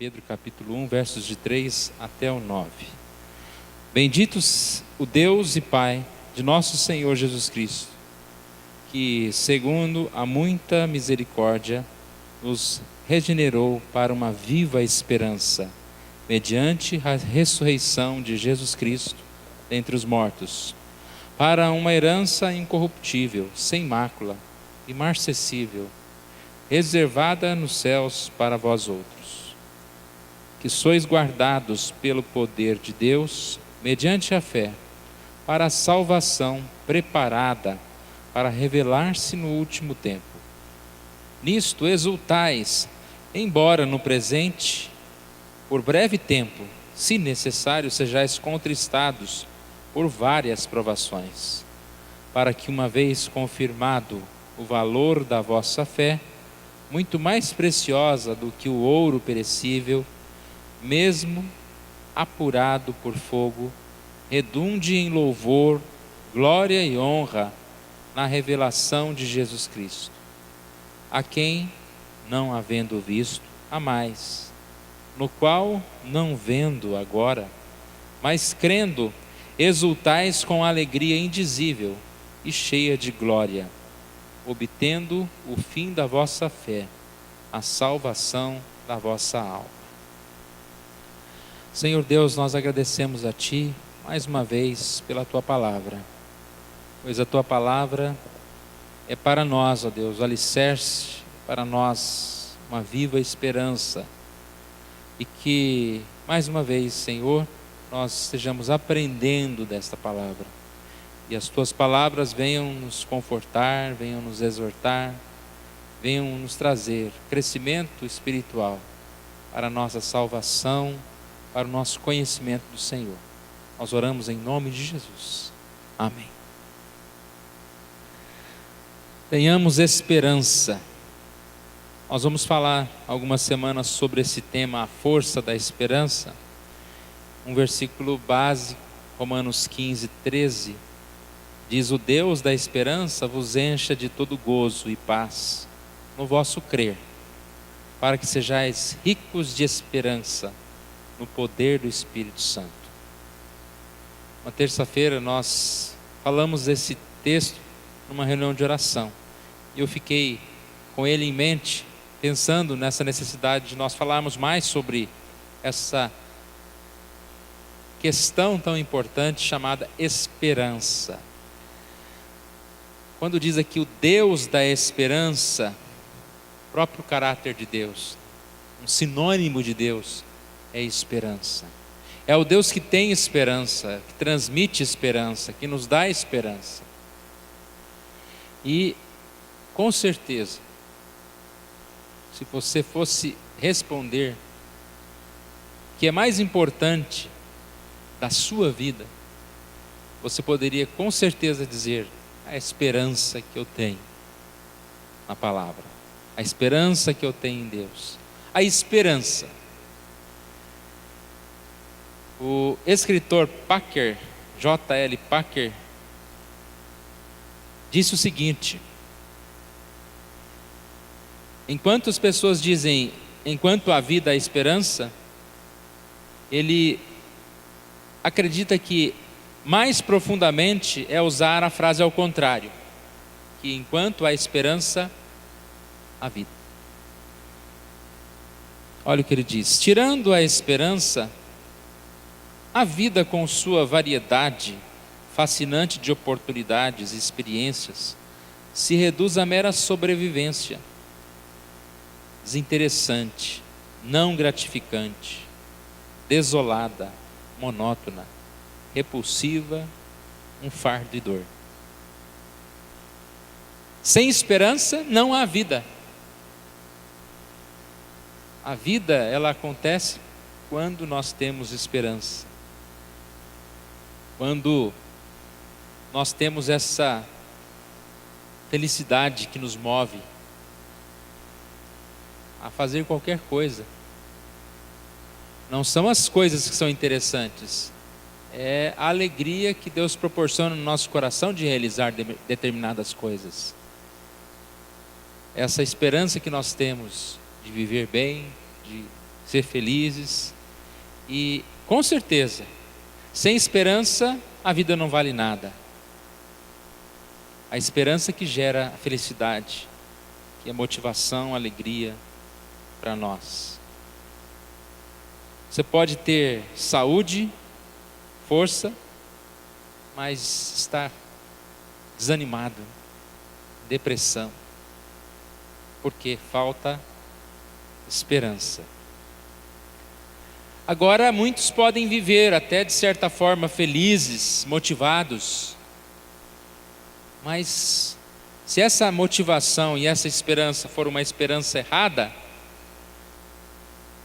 Pedro capítulo 1, versos de 3 até o 9. Benditos o Deus e Pai de nosso Senhor Jesus Cristo, que segundo a muita misericórdia nos regenerou para uma viva esperança, mediante a ressurreição de Jesus Cristo dentre os mortos, para uma herança incorruptível, sem mácula, imarcessível, reservada nos céus para vós outros, que sois guardados pelo poder de Deus, mediante a fé, para a salvação preparada para revelar-se no último tempo. Nisto exultais, embora no presente, por breve tempo, se necessário, sejais contristados por várias provações, para que, uma vez confirmado o valor da vossa fé, muito mais preciosa do que o ouro perecível, mesmo apurado por fogo, redunde em louvor, glória e honra na revelação de Jesus Cristo, a quem, não havendo visto, amais, no qual, não vendo agora, mas crendo, exultais com alegria indizível e cheia de glória, obtendo o fim da vossa fé, a salvação da vossa alma. Senhor Deus, nós agradecemos a Ti mais uma vez pela Tua palavra, pois a Tua palavra é para nós, ó Deus, o alicerce, para nós uma viva esperança, e que mais uma vez, Senhor, nós estejamos aprendendo desta palavra, e as Tuas palavras venham nos confortar, venham nos exortar, venham nos trazer crescimento espiritual para a nossa salvação, para o nosso conhecimento do Senhor. Nós oramos em nome de Jesus. Amém. Tenhamos esperança. Nós vamos falar algumas semanas sobre esse tema, a força da esperança. Um versículo básico, Romanos 15, 13, diz: o Deus da esperança vos encha de todo gozo e paz no vosso crer, para que sejais ricos de esperança no poder do Espírito Santo. Uma terça-feira nós falamos desse texto numa reunião de oração, e eu fiquei com ele em mente, pensando nessa necessidade de nós falarmos mais sobre essa questão tão importante chamada esperança. Quando diz aqui o Deus da esperança, o próprio caráter de Deus, um sinônimo de Deus é esperança. É o Deus que tem esperança, que transmite esperança, que nos dá esperança. E com certeza, se você fosse responder que é mais importante da sua vida, você poderia com certeza dizer: a esperança que eu tenho na palavra, a esperança que eu tenho em Deus, a esperança. O escritor Packer, J.L. Packer, disse o seguinte: enquanto as pessoas dizem enquanto há vida há esperança, ele acredita que mais profundamente é usar a frase ao contrário, que enquanto há esperança, há vida. Olha o que ele diz: tirando a esperança, a vida, com sua variedade fascinante de oportunidades e experiências, se reduz à mera sobrevivência, desinteressante, não gratificante, desolada, monótona, repulsiva, um fardo de dor. Sem esperança não há vida. A vida, ela acontece quando nós temos esperança, quando nós temos essa felicidade que nos move a fazer qualquer coisa. Não são as coisas que são interessantes, é a alegria que Deus proporciona no nosso coração de realizar determinadas coisas. Essa esperança que nós temos de viver bem, de ser felizes. E com certeza, sem esperança a vida não vale nada. A esperança que gera a felicidade, que é motivação, alegria para nós. Você pode ter saúde, força, mas estar desanimado, depressão, porque falta esperança. Agora, muitos podem viver até de certa forma felizes, motivados, mas se essa motivação e essa esperança for uma esperança errada,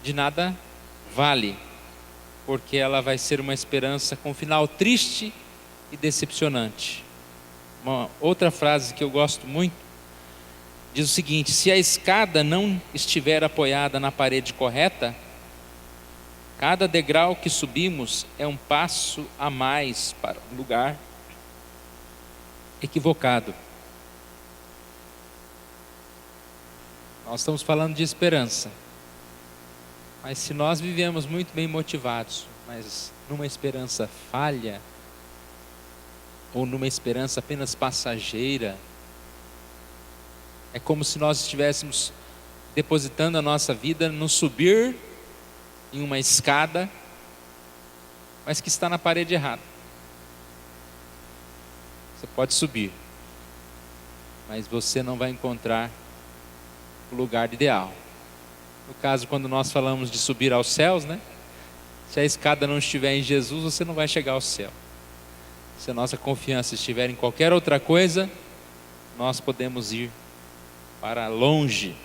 de nada vale, porque ela vai ser uma esperança com final triste e decepcionante. Uma outra frase que eu gosto muito diz o seguinte: se a escada não estiver apoiada na parede correta, cada degrau que subimos é um passo a mais para um lugar equivocado. Nós estamos falando de esperança, mas se nós vivemos muito bem motivados, mas numa esperança falha, ou numa esperança apenas passageira, é como se nós estivéssemos depositando a nossa vida no subir em uma escada, mas que está na parede errada. Você pode subir, mas você não vai encontrar o lugar ideal. No caso, quando nós falamos de subir aos céus, né? Se a escada não estiver em Jesus, você não vai chegar ao céu. Se a nossa confiança estiver em qualquer outra coisa, nós podemos ir para longe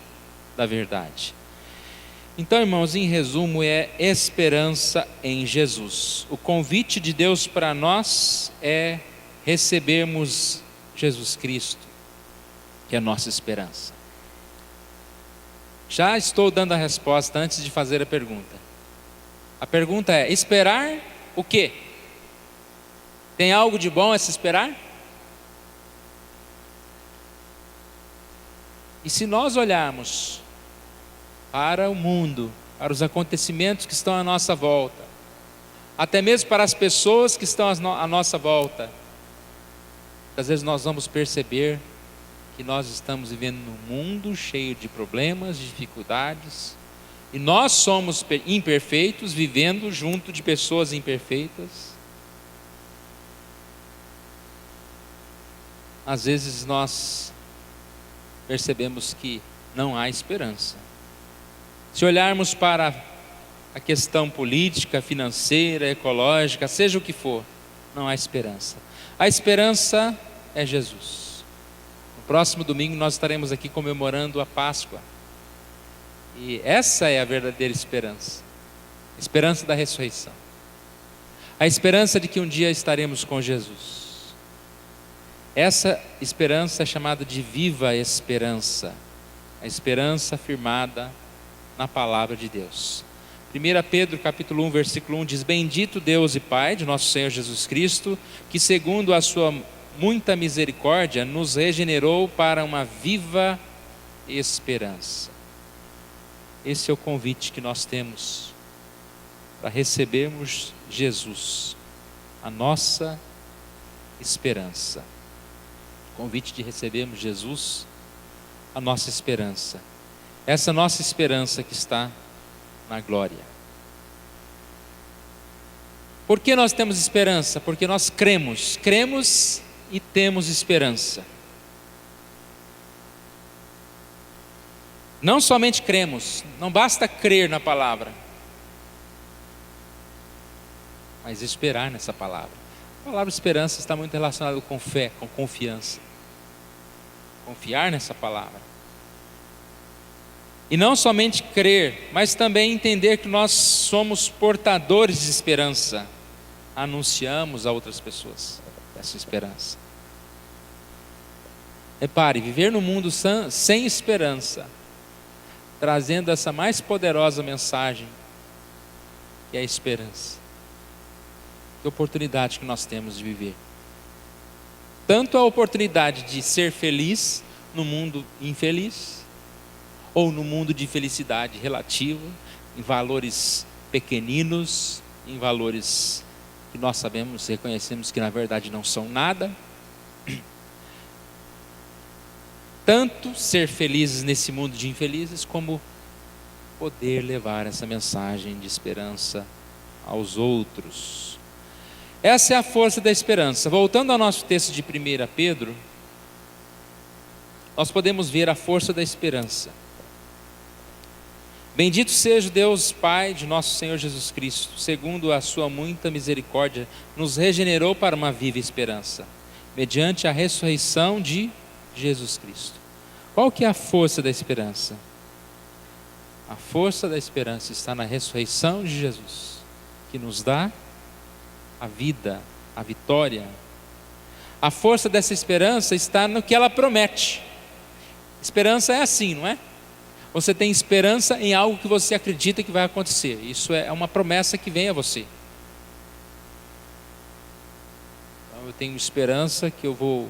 da verdade. Então, irmãos, em resumo, é esperança em Jesus. O convite de Deus para nós é recebermos Jesus Cristo, que é a nossa esperança. Já estou dando a resposta antes de fazer a pergunta. A pergunta é: esperar o quê? Tem algo de bom a se esperar? E se nós olharmos para o mundo, para os acontecimentos que estão à nossa volta, até mesmo para as pessoas que estão à nossa volta, às vezes nós vamos perceber que nós estamos vivendo num mundo cheio de problemas, de dificuldades, e nós somos imperfeitos, vivendo junto de pessoas imperfeitas. Às vezes nós percebemos que não há esperança. Se olharmos para a questão política, financeira, ecológica, seja o que for, não há esperança. A esperança é Jesus. No próximo domingo nós estaremos aqui comemorando a Páscoa. E essa é a verdadeira esperança. A esperança da ressurreição. A esperança de que um dia estaremos com Jesus. Essa esperança é chamada de viva esperança. A esperança firmada na palavra de Deus. 1 Pedro capítulo 1, versículo 1 diz: bendito Deus e Pai de nosso Senhor Jesus Cristo, que segundo a sua muita misericórdia nos regenerou para uma viva esperança. Esse é o convite que nós temos para recebermos Jesus, a nossa esperança. O convite de recebermos Jesus, a nossa esperança. Essa nossa esperança que está na glória. Por que nós temos esperança? Porque nós cremos e temos esperança. Não somente cremos, não basta crer na palavra, mas esperar nessa palavra. A palavra esperança está muito relacionada com fé, com confiança. Confiar nessa palavra. E não somente crer, mas também entender que nós somos portadores de esperança. Anunciamos a outras pessoas essa esperança. Repare, viver no mundo sem esperança, trazendo essa mais poderosa mensagem, que é a esperança. Que oportunidade que nós temos de viver. Tanto a oportunidade de ser feliz no mundo infeliz, ou no mundo de felicidade relativa, em valores pequeninos, em valores que nós sabemos, reconhecemos que na verdade não são nada. Tanto ser felizes nesse mundo de infelizes, como poder levar essa mensagem de esperança aos outros. Essa é a força da esperança. Voltando ao nosso texto de 1 Pedro, nós podemos ver a força da esperança. Bendito seja o Deus Pai de nosso Senhor Jesus Cristo, segundo a sua muita misericórdia, nos regenerou para uma viva esperança, mediante a ressurreição de Jesus Cristo. Qual que é a força da esperança? A força da esperança está na ressurreição de Jesus, que nos dá a vida, a vitória. A força dessa esperança está no que ela promete. Esperança é assim, não é? Você tem esperança em algo que você acredita que vai acontecer. Isso é uma promessa que vem a você. Então, eu tenho esperança que eu vou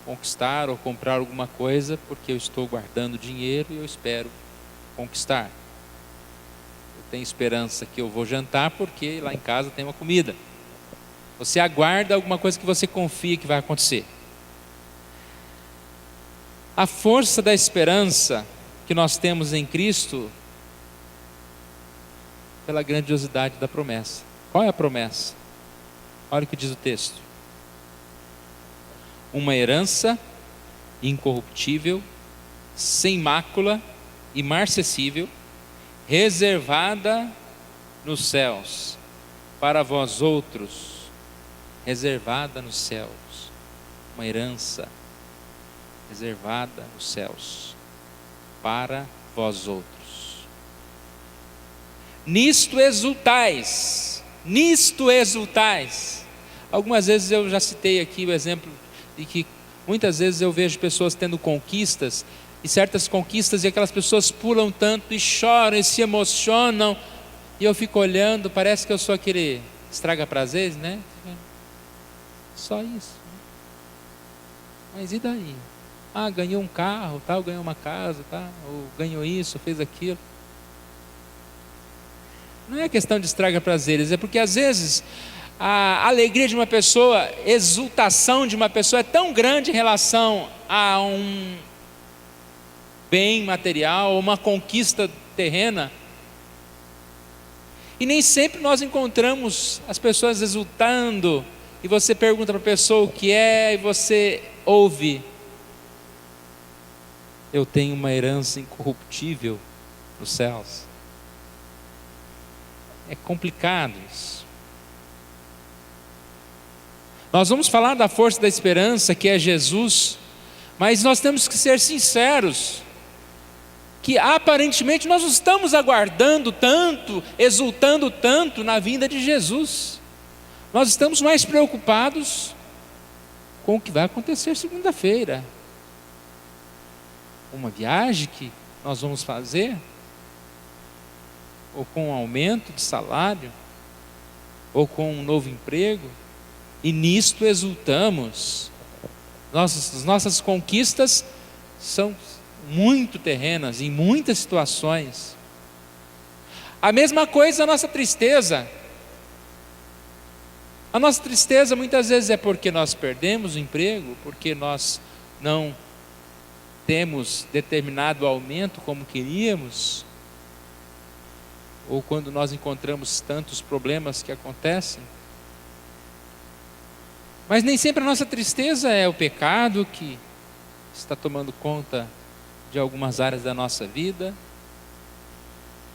conquistar ou comprar alguma coisa porque eu estou guardando dinheiro e eu espero conquistar. Eu tenho esperança que eu vou jantar porque lá em casa tem uma comida. Você aguarda alguma coisa que você confia que vai acontecer. A força da esperança que nós temos em Cristo, pela grandiosidade da promessa. Qual é a promessa? Olha o que diz o texto: uma herança incorruptível, sem mácula, imarcessível, reservada nos céus, para vós outros, reservada nos céus, uma herança reservada nos céus, para vós outros. Nisto exultais, nisto exultais. Algumas vezes eu já citei aqui o exemplo de que muitas vezes eu vejo pessoas tendo conquistas, e certas conquistas, e aquelas pessoas pulam tanto e choram e se emocionam, e eu fico olhando, parece que eu sou aquele estraga prazeres, né? Só isso. Mas e daí? Ah, ganhou um carro, tal, ganhou uma casa, tal, ou ganhou isso, fez aquilo. Não é questão de estraga prazeres, é porque às vezes a alegria de uma pessoa, a exultação de uma pessoa é tão grande em relação a um bem material, uma conquista terrena, e nem sempre nós encontramos as pessoas exultando, e você pergunta para a pessoa o que é, e você ouve: eu tenho uma herança incorruptível nos céus. É complicado isso. Nós vamos falar da força da esperança, que é Jesus, mas nós temos que ser sinceros, que aparentemente nós não estamos aguardando tanto, exultando tanto na vinda de Jesus. Nós estamos mais preocupados com o que vai acontecer segunda-feira. Uma viagem que nós vamos fazer, ou com um aumento de salário, ou com um novo emprego, e nisto exultamos. Nossas conquistas são muito terrenas, em muitas situações. A mesma coisa a nossa tristeza. A nossa tristeza muitas vezes é porque nós perdemos o emprego, porque nós não temos determinado aumento como queríamos, ou quando nós encontramos tantos problemas que acontecem. Mas nem sempre a nossa tristeza é o pecado que está tomando conta de algumas áreas da nossa vida,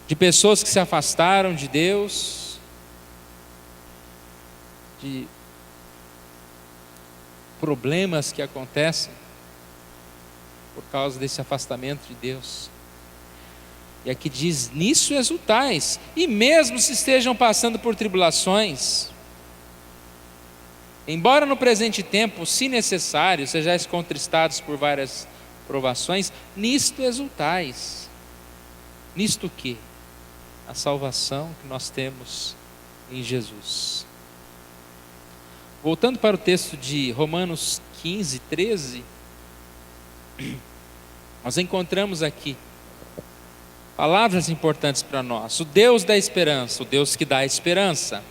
de pessoas que se afastaram de Deus, de problemas que acontecem por causa desse afastamento de Deus. E aqui diz: nisso exultais, e mesmo se estejam passando por tribulações, embora no presente tempo, se necessário, sejais contristados por várias provações, nisto exultais. Nisto o quê? A salvação que nós temos em Jesus. Voltando para o texto de Romanos 15, 13, nós encontramos aqui palavras importantes para nós. O Deus da esperança, o Deus que dá esperança.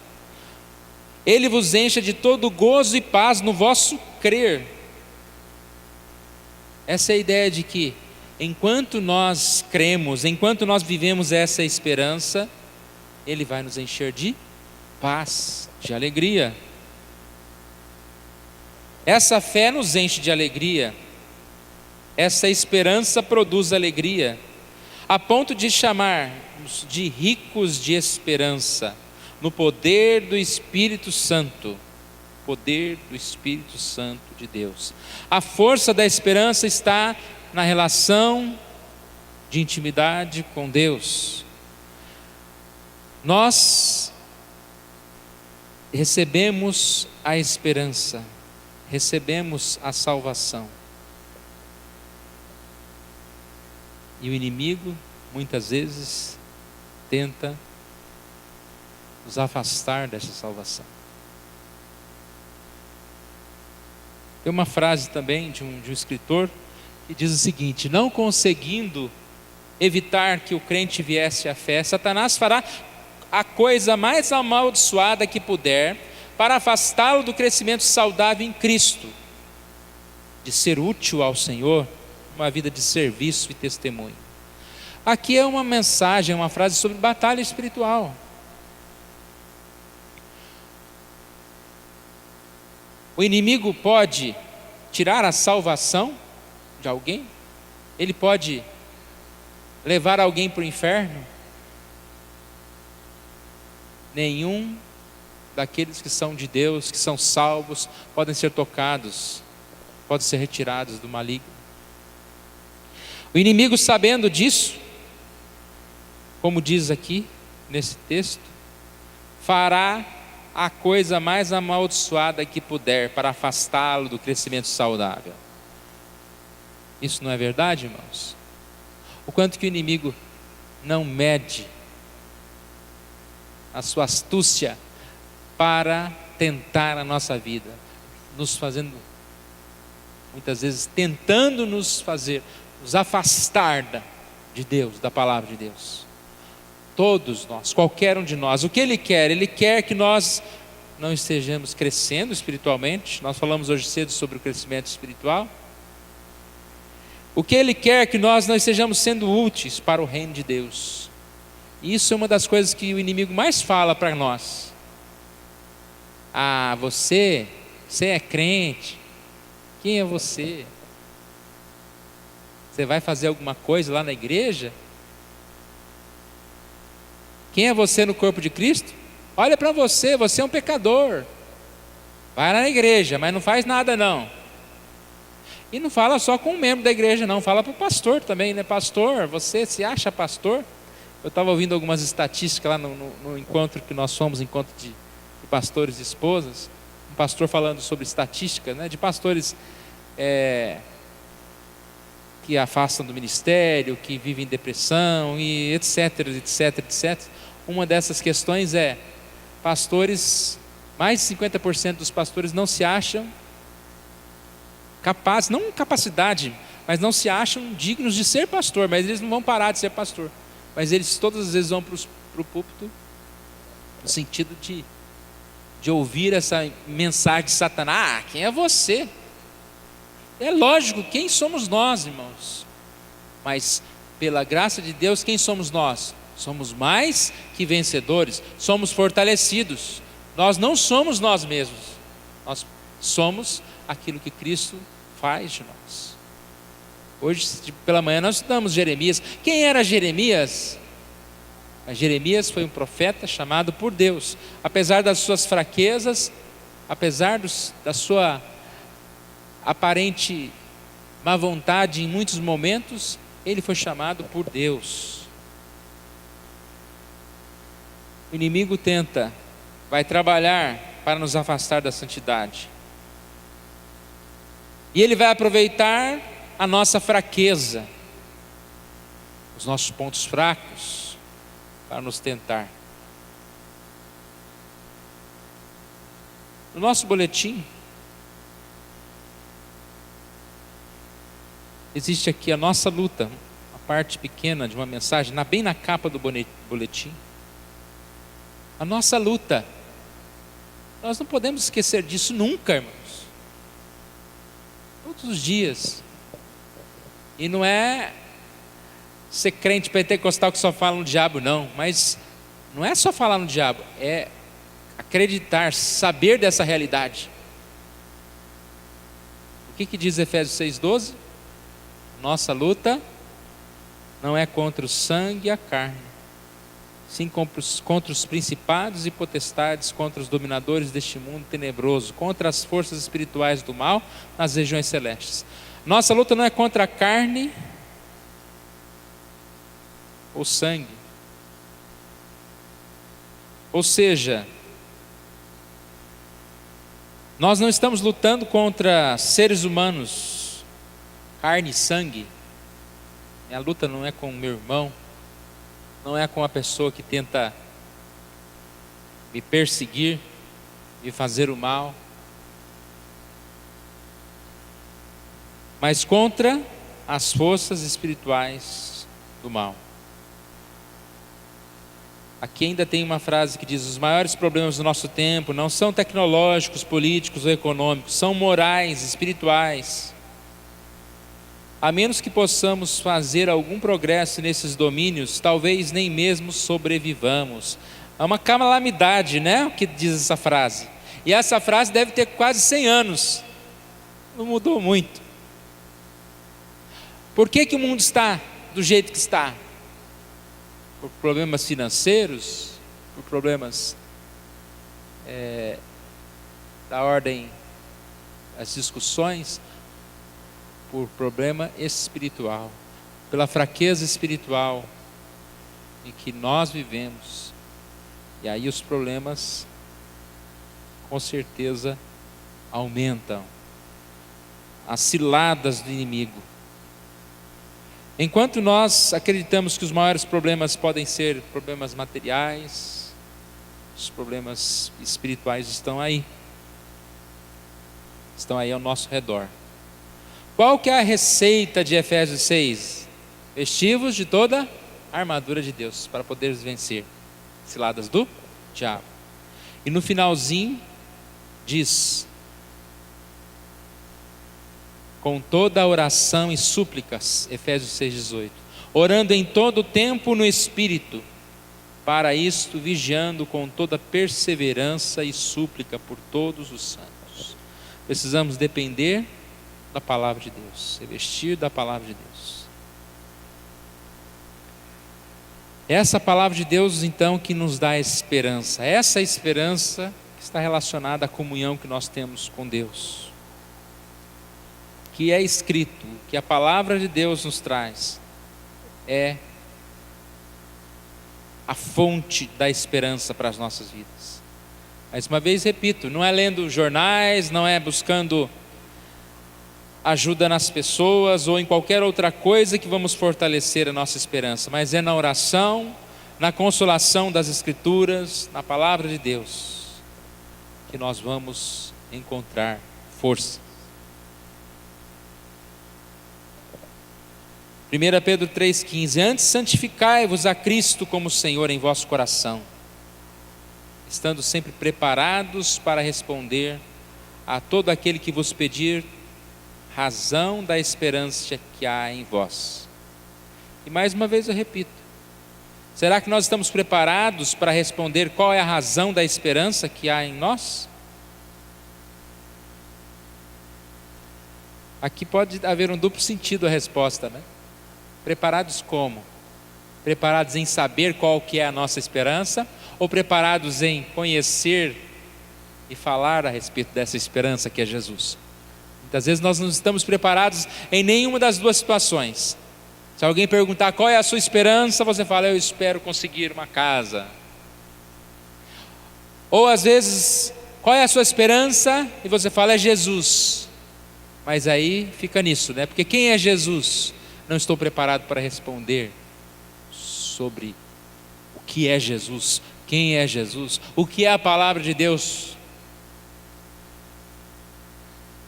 Ele vos encha de todo gozo e paz no vosso crer. Essa é a ideia de que, enquanto nós cremos, enquanto nós vivemos essa esperança, Ele vai nos encher de paz, de alegria. Essa fé nos enche de alegria. Essa esperança produz alegria, a ponto de chamar-nos de ricos de esperança, no poder do Espírito Santo. Poder do Espírito Santo de Deus. A força da esperança está na relação de intimidade com Deus. Nós recebemos a esperança, recebemos a salvação. E o inimigo, muitas vezes, tenta nos afastar dessa salvação. Tem uma frase também de um escritor que diz o seguinte: não conseguindo evitar que o crente viesse à fé, Satanás fará a coisa mais amaldiçoada que puder para afastá-lo do crescimento saudável em Cristo, de ser útil ao Senhor, uma vida de serviço e testemunho. Aqui é uma mensagem, uma frase sobre batalha espiritual. O inimigo pode tirar a salvação de alguém? Ele pode levar alguém para o inferno? Nenhum daqueles que são de Deus, que são salvos, podem ser tocados, podem ser retirados do maligno. O inimigo, sabendo disso, como diz aqui nesse texto, fará a coisa mais amaldiçoada que puder para afastá-lo do crescimento saudável. Isso não é verdade, irmãos? O quanto que o inimigo não mede a sua astúcia para tentar a nossa vida, nos fazendo, muitas vezes, tentando nos afastar de Deus, da palavra de Deus. Todos nós, qualquer um de nós, o que Ele quer que nós não estejamos crescendo espiritualmente. Nós falamos hoje cedo sobre o crescimento espiritual. O que Ele quer é que nós não estejamos sendo úteis para o reino de Deus. E isso é uma das coisas que o inimigo mais fala para nós. Ah, você é crente, quem é você? Você vai fazer alguma coisa lá na igreja? Quem é você no corpo de Cristo? Olha para você, você é um pecador. Vai lá na igreja, mas não faz nada não. E não fala só com um membro da igreja não, fala para o pastor também, né? Pastor, você se acha pastor? Eu estava ouvindo algumas estatísticas lá no encontro que nós fomos, encontro de pastores e esposas. Um pastor falando sobre estatística, né? De pastores que afastam do ministério, que vivem em depressão e etc, etc, etc. Uma dessas questões é, pastores, mais de 50% dos pastores não se acham capazes, não capacidade, mas não se acham dignos de ser pastor, mas eles não vão parar de ser pastor. Mas eles todas as vezes vão para o púlpito, no sentido de ouvir essa mensagem de Satanás. Quem é você? É lógico, quem somos nós, irmãos? Mas pela graça de Deus, quem somos nós? Somos mais que vencedores, somos fortalecidos. Nós não somos nós mesmos, nós somos aquilo que Cristo faz de nós. Hoje pela manhã nós estudamos Jeremias. Quem era Jeremias? Jeremias foi um profeta chamado por Deus. Apesar das suas fraquezas, apesar da sua aparente má vontade em muitos momentos, ele foi chamado por Deus. O inimigo vai trabalhar para nos afastar da santidade. E ele vai aproveitar a nossa fraqueza, os nossos pontos fracos, para nos tentar. No nosso boletim, existe aqui a nossa luta, a parte pequena de uma mensagem, bem na capa do boletim. A nossa luta. Nós não podemos esquecer disso nunca, irmãos. Todos os dias. E não é ser crente pentecostal que só fala no diabo, não. Mas não é só falar no diabo, é acreditar, saber dessa realidade. O que diz Efésios 6,12? Nossa luta não é contra o sangue e a carne, sim contra os principados e potestades, contra os dominadores deste mundo tenebroso, contra as forças espirituais do mal nas regiões celestes. Nossa luta não é contra a carne ou sangue. Ou seja, nós não estamos lutando contra seres humanos, carne e sangue. Minha luta não é com o meu irmão, não é com a pessoa que tenta me perseguir, me fazer o mal, mas contra as forças espirituais do mal. Aqui ainda tem uma frase que diz: os maiores problemas do nosso tempo não são tecnológicos, políticos ou econômicos, são morais, espirituais. A menos que possamos fazer algum progresso nesses domínios, talvez nem mesmo sobrevivamos. É uma calamidade, né? O que diz essa frase? E essa frase deve ter quase 100 anos. Não mudou muito. Por que o mundo está do jeito que está? Por problemas financeiros, por problemas da ordem das discussões, por problema espiritual, pela fraqueza espiritual em que nós vivemos. E aí os problemas com certeza aumentam, as ciladas do inimigo. Enquanto nós acreditamos que os maiores problemas podem ser problemas materiais, os problemas espirituais estão aí ao nosso redor. Qual que é a receita de Efésios 6? Vestivos de toda a armadura de Deus, para poderes vencer ciladas do diabo. E no finalzinho diz: com toda a oração e súplicas, Efésios 6,18, orando em todo o tempo no Espírito, para isto vigiando com toda perseverança e súplica por todos os santos. Precisamos depender da palavra de Deus, revestir da palavra de Deus. Essa palavra de Deus então que nos dá esperança, essa esperança que está relacionada à comunhão que nós temos com Deus, que é escrito, que a palavra de Deus nos traz, é a fonte da esperança para as nossas vidas. Mais uma vez repito, não é lendo jornais, não é buscando ajuda nas pessoas ou em qualquer outra coisa que vamos fortalecer a nossa esperança, mas é na oração, na consolação das Escrituras, na palavra de Deus, que nós vamos encontrar força. 1 Pedro 3,15: antes santificai-vos a Cristo como Senhor em vosso coração, estando sempre preparados para responder a todo aquele que vos pedir razão da esperança que há em vós. E mais uma vez eu repito, será que nós estamos preparados para responder qual é a razão da esperança que há em nós? Aqui pode haver um duplo sentido a resposta, né? Preparados como? Preparados em saber qual que é a nossa esperança, ou preparados em conhecer e falar a respeito dessa esperança que é Jesus? Muitas vezes nós não estamos preparados em nenhuma das duas situações. Se alguém perguntar qual é a sua esperança, você fala: eu espero conseguir uma casa. Ou às vezes, qual é a sua esperança? E você fala: é Jesus. Mas aí fica nisso, né? Porque quem é Jesus? Não estou preparado para responder sobre o que é Jesus, quem é Jesus, o que é a palavra de Deus.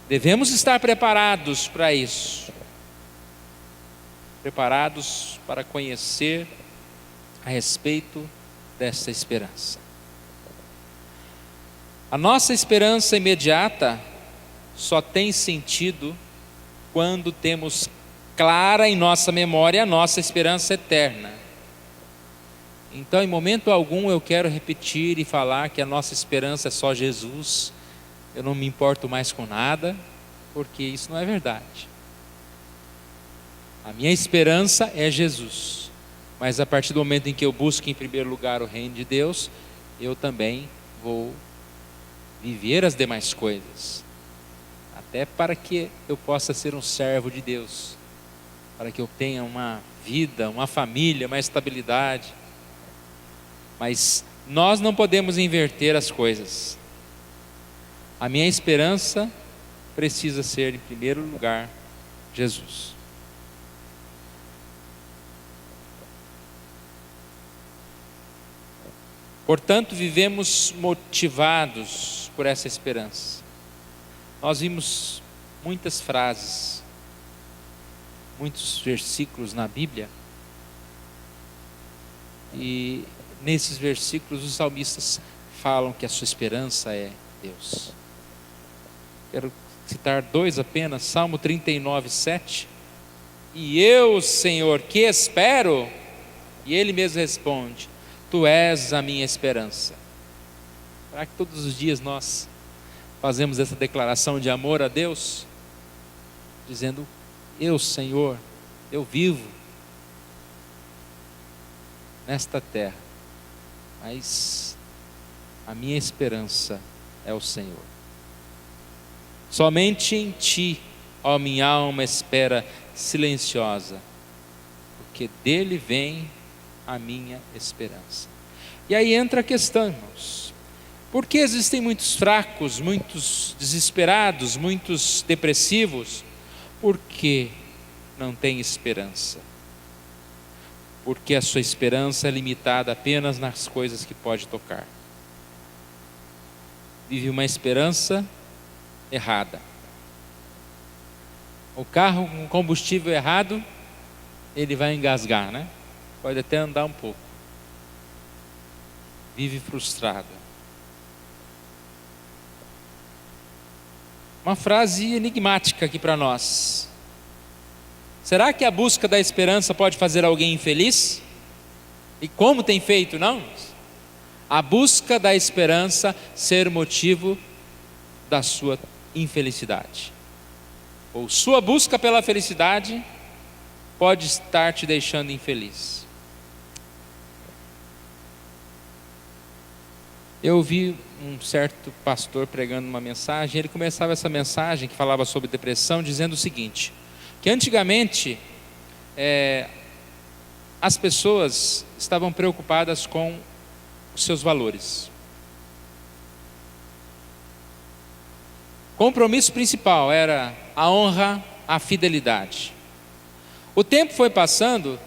Devemos estar preparados para isso. preparados para conhecer a respeito dessa esperança. A nossa esperança imediata só tem sentido quando temos clara em nossa memória a nossa esperança eterna. Então, em momento algum, eu quero repetir e falar que a nossa esperança é só Jesus. Eu não me importo mais com nada, porque isso não é verdade. A minha esperança é Jesus. Mas a partir do momento em que eu busco em primeiro lugar o reino de Deus, eu também vou viver as demais coisas. Até para que eu possa ser um servo de Deus. Para que eu tenha uma vida, uma família, uma estabilidade. Mas nós não podemos inverter as coisas. A minha esperança precisa ser, em primeiro lugar, Jesus. Portanto, vivemos motivados por essa esperança. Nós vimos muitas frases, muitos versículos na Bíblia, e nesses versículos os salmistas falam que a sua esperança é Deus. Quero citar dois apenas. Salmo 39, 7. E eu, Senhor, que espero? E Ele mesmo responde: Tu és a minha esperança. Será que todos os dias nós fazemos essa declaração de amor a Deus? Dizendo: Eu, Senhor, eu vivo nesta terra, mas a minha esperança é o Senhor. Somente em Ti, ó minha alma, espera silenciosa, porque dele vem a minha esperança. E aí entra a questão, irmãos: por que existem muitos fracos, muitos desesperados, muitos depressivos? Porque não tem esperança. Porque a sua esperança é limitada apenas nas coisas que pode tocar. Vive uma esperança errada. O carro com combustível errado, ele vai engasgar, né? Pode até andar um pouco. Vive frustrado. Uma frase enigmática aqui para nós. Será que a busca da esperança pode fazer alguém infeliz? E como tem feito, não? A busca da esperança ser motivo da sua infelicidade. Ou sua busca pela felicidade pode estar te deixando infeliz. Eu ouvi um certo pastor pregando uma mensagem. Ele começava essa mensagem que falava sobre depressão dizendo o seguinte: que antigamente as pessoas estavam preocupadas com os seus valores. O compromisso principal era a honra, a fidelidade. O tempo foi passando,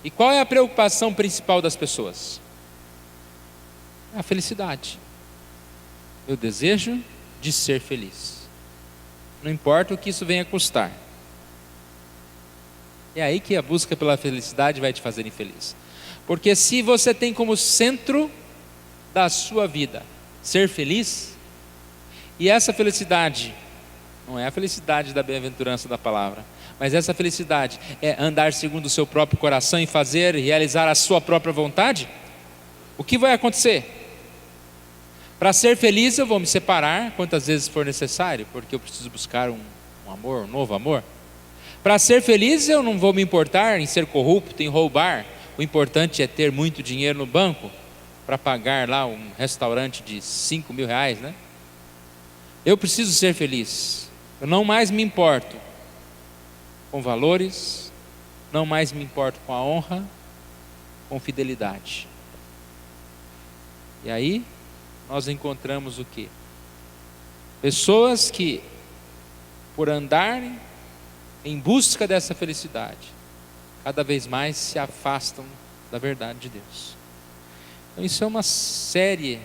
e qual é a preocupação principal das pessoas? A felicidade. Eu desejo de ser feliz. Não importa o que isso venha custar. É aí que a busca pela felicidade vai te fazer infeliz. Porque se você tem como centro da sua vida ser feliz, e essa felicidade não é a felicidade da bem-aventurança da palavra, mas essa felicidade é andar segundo o seu próprio coração e fazer e realizar a sua própria vontade, o que vai acontecer? Para ser feliz eu vou me separar quantas vezes for necessário, porque eu preciso buscar um amor, um novo amor. Para ser feliz eu não vou me importar em ser corrupto, em roubar. O importante é ter muito dinheiro no banco para pagar lá um restaurante de 5 mil reais, né? Eu preciso ser feliz. Eu não mais me importo com valores, não mais me importo com a honra, com fidelidade. E aí nós encontramos o quê? Pessoas que, por andarem em busca dessa felicidade, cada vez mais se afastam da verdade de Deus. Então isso é uma séria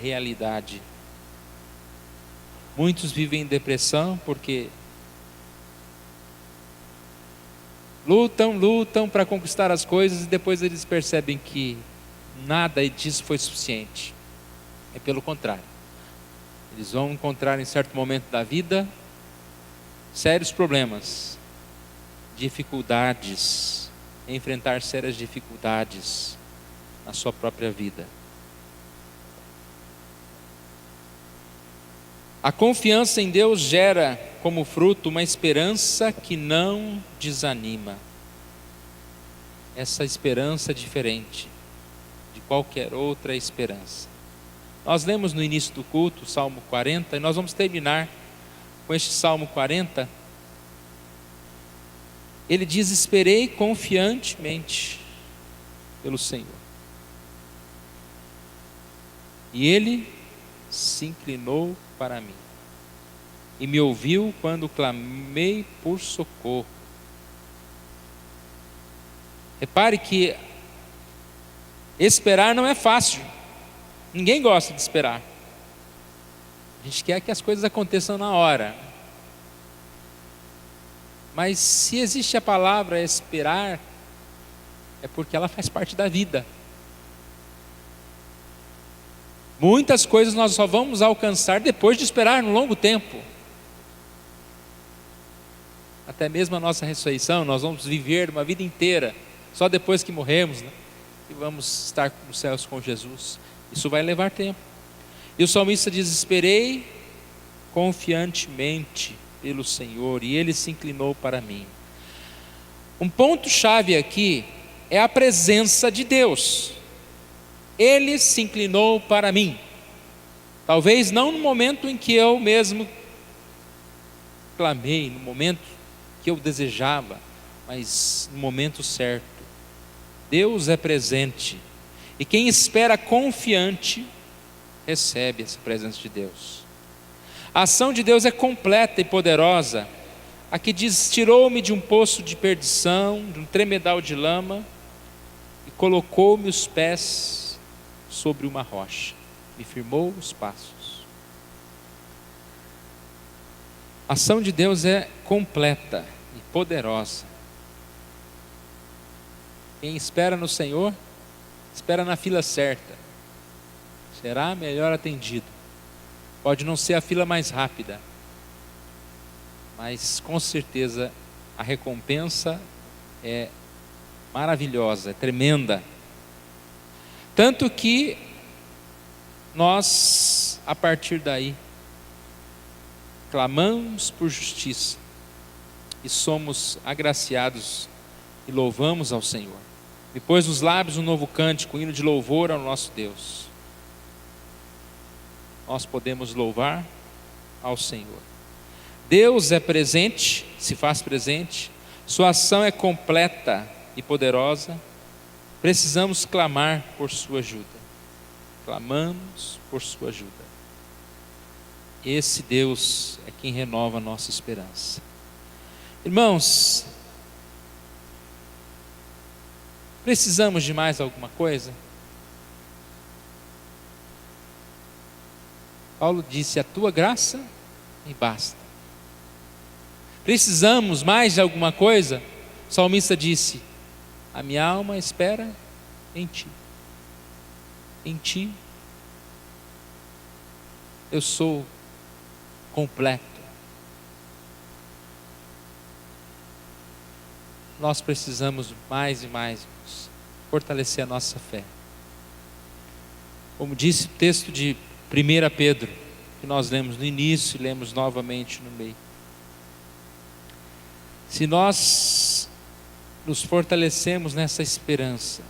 realidade. Muitos vivem em depressão porque lutam para conquistar as coisas e depois eles percebem que nada disso foi suficiente. É pelo contrário. Eles vão encontrar em certo momento da vida sérios problemas, dificuldades, enfrentar sérias dificuldades na sua própria vida. A confiança em Deus gera como fruto uma esperança que não desanima. Essa esperança é diferente de qualquer outra esperança. Nós lemos no início do culto o Salmo 40 e nós vamos terminar com este Salmo 40. Ele diz: esperei confiantemente pelo Senhor, e Ele se inclinou para mim e me ouviu quando clamei por socorro. Repare que esperar não é fácil. Ninguém gosta de esperar. A gente quer que as coisas aconteçam na hora. Mas se existe a palavra esperar, é porque ela faz parte da vida. Muitas coisas nós só vamos alcançar depois de esperar um longo tempo. Até mesmo a nossa ressurreição, nós vamos viver uma vida inteira, só depois que morremos, né? E vamos estar nos céus com Jesus. Isso vai levar tempo. E o salmista diz: esperei confiantemente pelo Senhor, e Ele se inclinou para mim. Um ponto-chave aqui é a presença de Deus. Ele se inclinou para mim. Talvez não no momento em que eu mesmo clamei, no momento que eu desejava, mas no momento certo. Deus é presente, e quem espera confiante recebe essa presença de Deus. A ação de Deus é completa e poderosa. Aqui diz: tirou-me de um poço de perdição, de um tremedal de lama, e colocou-me os pés sobre uma rocha, me firmou os passos. A ação de Deus é completa e poderosa. Quem espera no Senhor, espera na fila certa, será melhor atendido. Pode não ser a fila mais rápida, mas com certeza a recompensa é maravilhosa, é tremenda. Tanto que nós, a partir daí, clamamos por justiça e somos agraciados e louvamos ao Senhor. Me pôs nos lábios um novo cântico, um hino de louvor ao nosso Deus. Nós podemos louvar ao Senhor. Deus é presente, se faz presente, sua ação é completa e poderosa. Precisamos clamar por sua ajuda. Clamamos por sua ajuda. Esse Deus é quem renova a nossa esperança. Irmãos, precisamos de mais alguma coisa? Paulo disse: a tua graça me basta. Precisamos mais de alguma coisa? O salmista disse: a minha alma espera em ti. Em ti eu sou completo. Nós precisamos mais e mais fortalecer a nossa fé. Como disse o texto de 1 Pedro, que nós lemos no início e lemos novamente no meio. Se nós nos fortalecemos nessa esperança,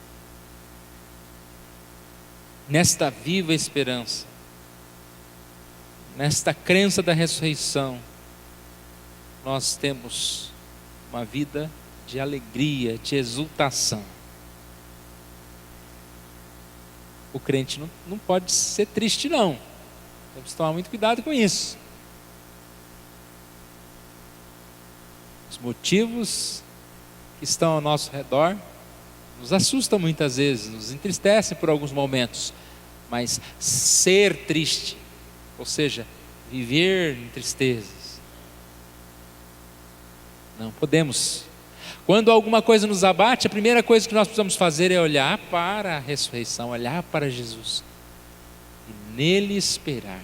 nesta viva esperança, nesta crença da ressurreição, nós temos uma vida de alegria, de exultação. O crente não pode ser triste, não. Temos que tomar muito cuidado com isso. Os motivos que estão ao nosso redor nos assustam muitas vezes, nos entristecem por alguns momentos, mas ser triste, ou seja, viver em tristezas, não podemos. Quando alguma coisa nos abate, a primeira coisa que nós precisamos fazer é olhar para a ressurreição, olhar para Jesus e nele esperar.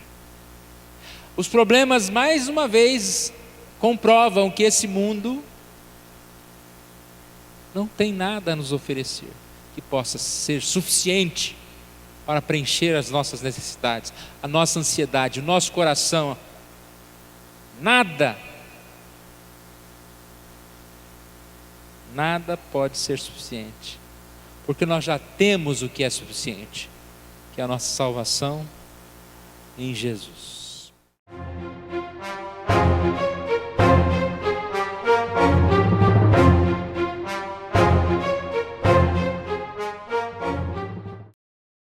Os problemas, mais uma vez, comprovam que esse mundo não tem nada a nos oferecer que possa ser suficiente para preencher as nossas necessidades, a nossa ansiedade, o nosso coração. Nada pode ser suficiente, porque nós já temos o que é suficiente, que é a nossa salvação em Jesus.